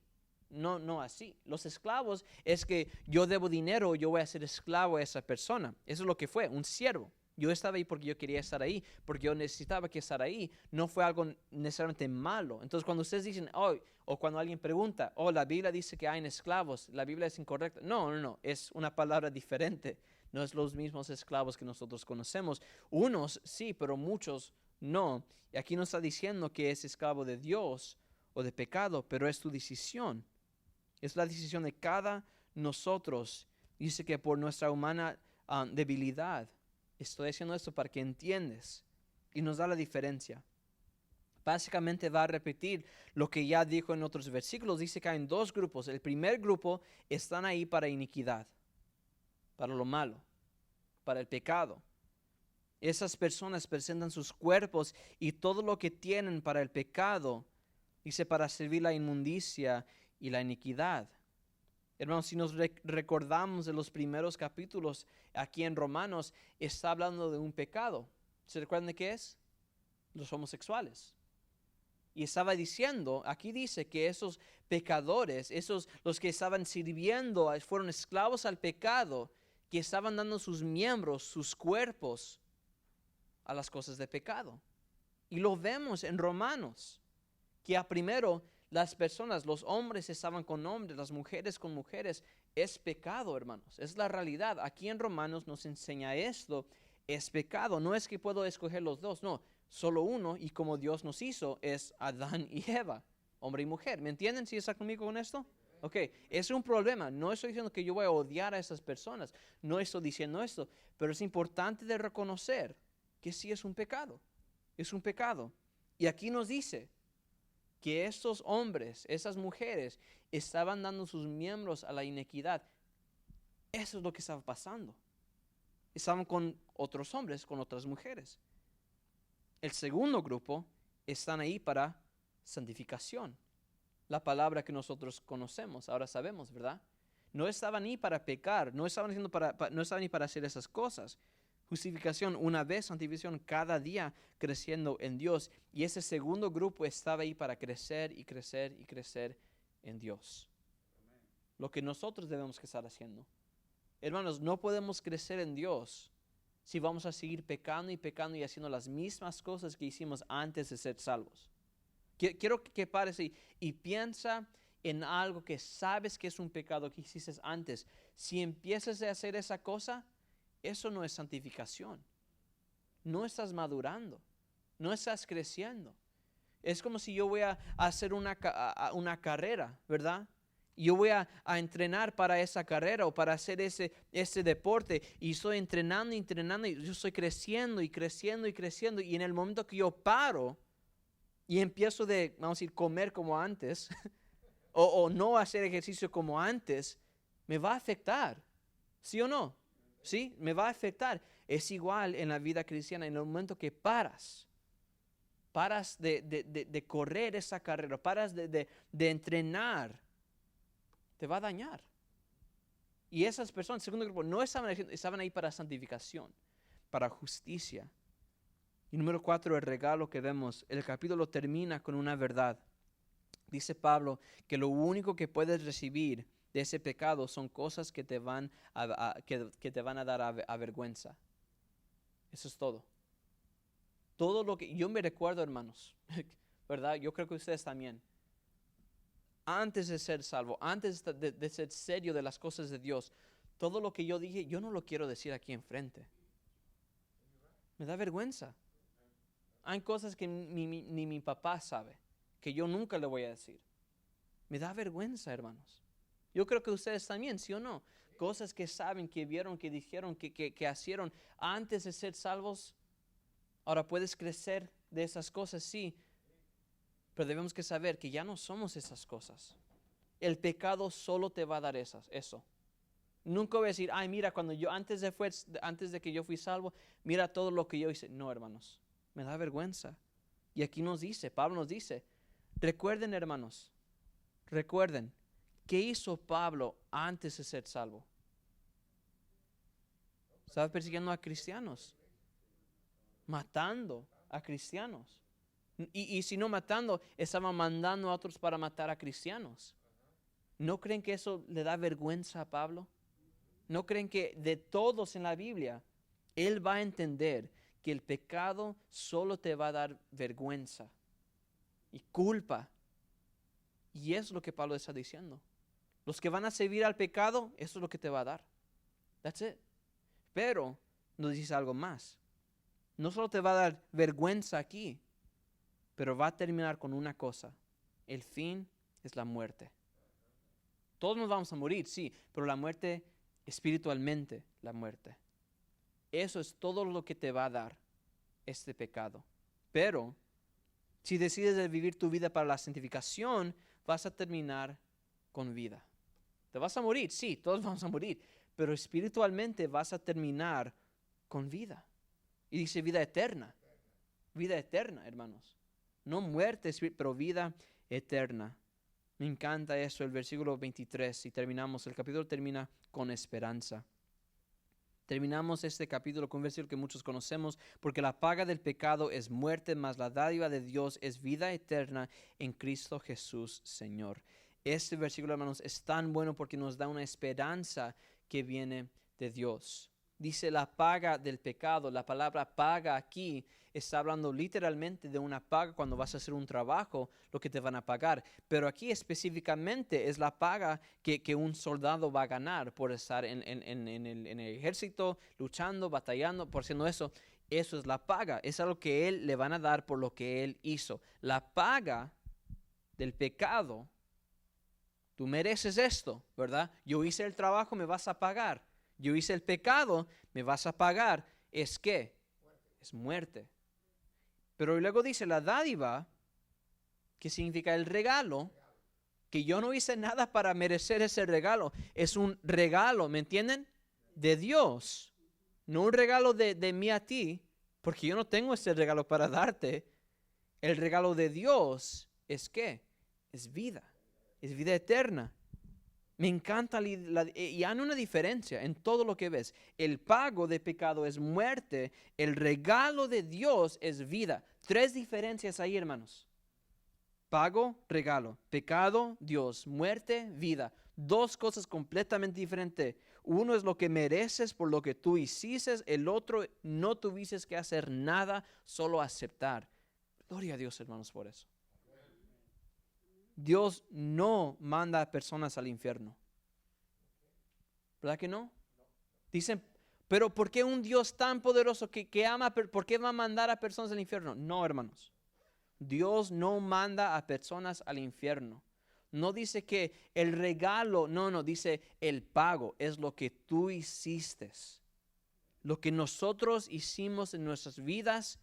No así. Los esclavos es que yo debo dinero, yo voy a ser esclavo a esa persona. Eso es lo que fue, un siervo. Yo estaba ahí porque yo quería estar ahí, porque yo necesitaba que estar ahí. No fue algo necesariamente malo. Entonces, cuando ustedes dicen, oh, o cuando alguien pregunta, oh, la Biblia dice que hay esclavos, la Biblia es incorrecta. No, es una palabra diferente. No es los mismos esclavos que nosotros conocemos. Unos sí, pero muchos no. Y aquí no está diciendo que es esclavo de Dios o de pecado, pero es tu decisión. Es la decisión de cada nosotros. Dice que por nuestra humana debilidad. Estoy haciendo esto para que entiendas. Y nos da la diferencia. Básicamente va a repetir lo que ya dijo en otros versículos. Dice que hay dos grupos. El primer grupo están ahí para iniquidad, para lo malo, para el pecado. Esas personas presentan sus cuerpos y todo lo que tienen para el pecado. Dice para servir la inmundicia y la iniquidad. Hermanos, si nos recordamos de los primeros capítulos aquí en Romanos, está hablando de un pecado. ¿Se recuerdan de qué es? Los homosexuales. Y estaba diciendo, aquí dice que esos pecadores, los que estaban sirviendo, fueron esclavos al pecado, que estaban dando sus miembros, sus cuerpos, a las cosas de pecado. Y lo vemos en Romanos, que primero las personas, los hombres estaban con hombres, las mujeres con mujeres. Es pecado, hermanos. Es la realidad. Aquí en Romanos nos enseña esto. Es pecado. No es que puedo escoger los dos. No, solo uno. Y como Dios nos hizo, es Adán y Eva, hombre y mujer. ¿Me entienden si está conmigo con esto? Ok, es un problema. No estoy diciendo que yo voy a odiar a esas personas. No estoy diciendo esto. Pero es importante de reconocer que sí es un pecado. Es un pecado. Y aquí nos dice que estos hombres, esas mujeres, estaban dando sus miembros a la iniquidad. Eso es lo que estaba pasando. Estaban con otros hombres, con otras mujeres. El segundo grupo están ahí para santificación. La palabra que nosotros conocemos, ahora sabemos, ¿verdad? No estaban ni para pecar, no estaban ni para hacer esas cosas. Justificación una vez, santificación cada día, creciendo en Dios. Y ese segundo grupo estaba ahí para crecer y crecer y crecer en Dios. Amén. Lo que nosotros debemos que estar haciendo. Hermanos, no podemos crecer en Dios si vamos a seguir pecando y haciendo las mismas cosas que hicimos antes de ser salvos. Quiero que pares y piensa en algo que sabes que es un pecado que hiciste antes. Si empiezas a hacer esa cosa, eso no es santificación. No estás madurando. No estás creciendo. Es como si yo voy a hacer una carrera, ¿verdad? Yo voy a entrenar para esa carrera o para hacer ese deporte. Y estoy entrenando y yo estoy creciendo y creciendo y creciendo. Y en el momento que yo paro y empiezo vamos a decir, comer como antes o no hacer ejercicio como antes, me va a afectar. ¿Sí o no? ¿Sí? Me va a afectar. Es igual en la vida cristiana. En el momento que paras de correr esa carrera, paras de entrenar, te va a dañar. Y esas personas, segundo grupo, no estaban ahí para santificación, para justicia. Y número 4, el regalo que vemos. El capítulo termina con una verdad. Dice Pablo que lo único que puedes recibir de ese pecado son cosas que te van que te van a dar a vergüenza. Eso es todo. Todo lo que yo me recuerdo, hermanos, ¿verdad? Yo creo que ustedes también. Antes de ser salvo, antes de ser serio de las cosas de Dios, todo lo que yo dije, yo no lo quiero decir aquí enfrente. Me da vergüenza. Hay cosas que ni mi papá sabe, que yo nunca le voy a decir. Me da vergüenza, hermanos. Yo creo que ustedes también, ¿sí o no? Cosas que saben, que vieron, que dijeron, que hicieron antes de ser salvos. Ahora puedes crecer de esas cosas, sí. Pero debemos que saber que ya no somos esas cosas. El pecado solo te va a dar eso. Nunca voy a decir, ay, mira, antes de que yo fui salvo, mira todo lo que yo hice. No, hermanos, me da vergüenza. Y aquí Pablo nos dice, recuerden, hermanos, recuerden, ¿qué hizo Pablo antes de ser salvo? Estaba persiguiendo a cristianos, matando a cristianos. Y si no matando, estaba mandando a otros para matar a cristianos. ¿No creen que eso le da vergüenza a Pablo? ¿No creen que de todos en la Biblia, él va a entender que el pecado solo te va a dar vergüenza y culpa? Y eso es lo que Pablo está diciendo. Los que van a servir al pecado, eso es lo que te va a dar. That's it. Pero nos dice algo más. No solo te va a dar vergüenza aquí, pero va a terminar con una cosa. El fin es la muerte. Todos nos vamos a morir, sí, pero la muerte espiritualmente, la muerte. Eso es todo lo que te va a dar este pecado. Pero si decides de vivir tu vida para la santificación, vas a terminar con vida. Te vas a morir, sí, todos vamos a morir, pero espiritualmente vas a terminar con vida. Y dice vida eterna, hermanos. No muerte, pero vida eterna. Me encanta eso, el versículo 23, y terminamos, el capítulo termina con esperanza. Terminamos este capítulo con un versículo que muchos conocemos, porque la paga del pecado es muerte, mas la dádiva de Dios es vida eterna en Cristo Jesús, Señor. Este versículo, hermanos, es tan bueno porque nos da una esperanza que viene de Dios. Dice la paga del pecado. La palabra paga aquí está hablando literalmente de una paga cuando vas a hacer un trabajo, lo que te van a pagar. Pero aquí específicamente es la paga que un soldado va a ganar por estar en el ejército, luchando, batallando, por haciendo eso. Eso es la paga. Es algo que él le van a dar por lo que él hizo. La paga del pecado. Tú mereces esto, ¿verdad? Yo hice el trabajo, me vas a pagar. Yo hice el pecado, me vas a pagar. ¿Es qué? Es muerte. Pero luego dice la dádiva, que significa el regalo, que yo no hice nada para merecer ese regalo. Es un regalo, ¿me entienden? De Dios. No un regalo de mí a ti, porque yo no tengo ese regalo para darte. El regalo de Dios es ¿qué? Es vida. Es vida eterna. Me encanta y hay una diferencia en todo lo que ves. El pago de pecado es muerte. El regalo de Dios es vida. 3 diferencias ahí, hermanos. Pago, regalo. Pecado, Dios. Muerte, vida. 2 cosas completamente diferentes. Uno es lo que mereces por lo que tú hiciste. El otro, no tuviste que hacer nada, solo aceptar. Gloria a Dios, hermanos, por eso. Dios no manda a personas al infierno. ¿Verdad que no? Dicen, pero ¿por qué un Dios tan poderoso que ama, por qué va a mandar a personas al infierno? No, hermanos. Dios no manda a personas al infierno. No dice que el regalo, no, dice el pago es lo que tú hiciste. Lo que nosotros hicimos en nuestras vidas,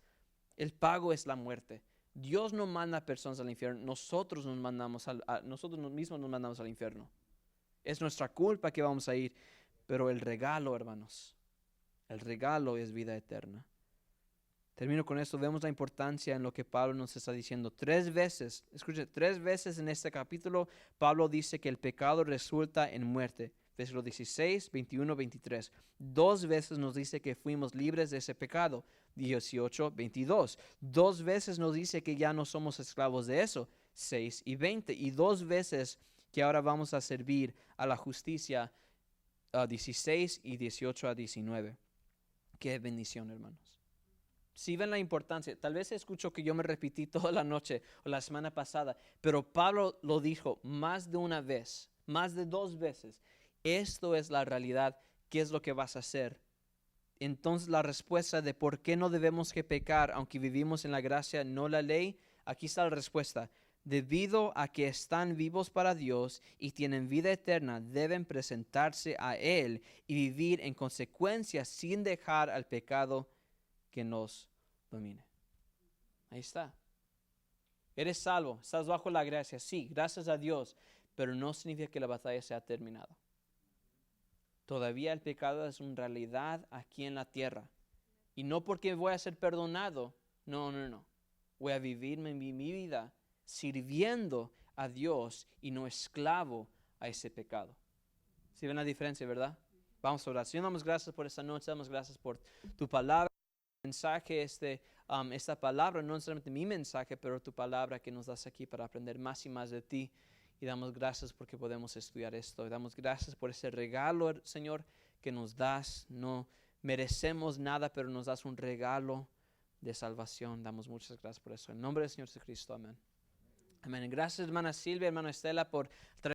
el pago es la muerte. Dios no manda a personas al infierno, nosotros mismos nos mandamos al infierno. Es nuestra culpa que vamos a ir, pero el regalo, hermanos, el regalo es vida eterna. Termino con esto, vemos la importancia en lo que Pablo nos está diciendo. 3 veces, escuchen, 3 veces en este capítulo, Pablo dice que el pecado resulta en muerte. Versículo 16, 21, 23. 2 veces nos dice que fuimos libres de ese pecado. 18, 22. 2 veces nos dice que ya no somos esclavos de eso. 6 y 20. Y 2 veces que ahora vamos a servir a la justicia. 16 y 18 a 19. Qué bendición, hermanos. Si ven la importancia, tal vez escucho que yo me repetí toda la noche o la semana pasada, pero Pablo lo dijo más de una vez, más de 2 veces. Esto es la realidad. ¿Qué es lo que vas a hacer? Entonces la respuesta de por qué no debemos que pecar, aunque vivimos en la gracia, no la ley, aquí está la respuesta. Debido a que están vivos para Dios y tienen vida eterna, deben presentarse a Él y vivir en consecuencia sin dejar al pecado que nos domine. Ahí está. Eres salvo, estás bajo la gracia, sí, gracias a Dios, pero no significa que la batalla sea terminada. Todavía el pecado es una realidad aquí en la tierra. Y no porque voy a ser perdonado. No. Voy a vivir mi vida sirviendo a Dios y no esclavo a ese pecado. ¿Sí ven la diferencia, verdad? Vamos a orar. Señor, damos gracias por esta noche, damos gracias por tu palabra, mensaje, esta palabra, no solamente mi mensaje, pero tu palabra que nos das aquí para aprender más y más de ti. Y damos gracias porque podemos estudiar esto. Y damos gracias por ese regalo, Señor, que nos das. No merecemos nada, pero nos das un regalo de salvación. Damos muchas gracias por eso. En nombre del Señor Jesucristo, amén. Amén. Gracias, hermana Silvia, hermana Estela, por traer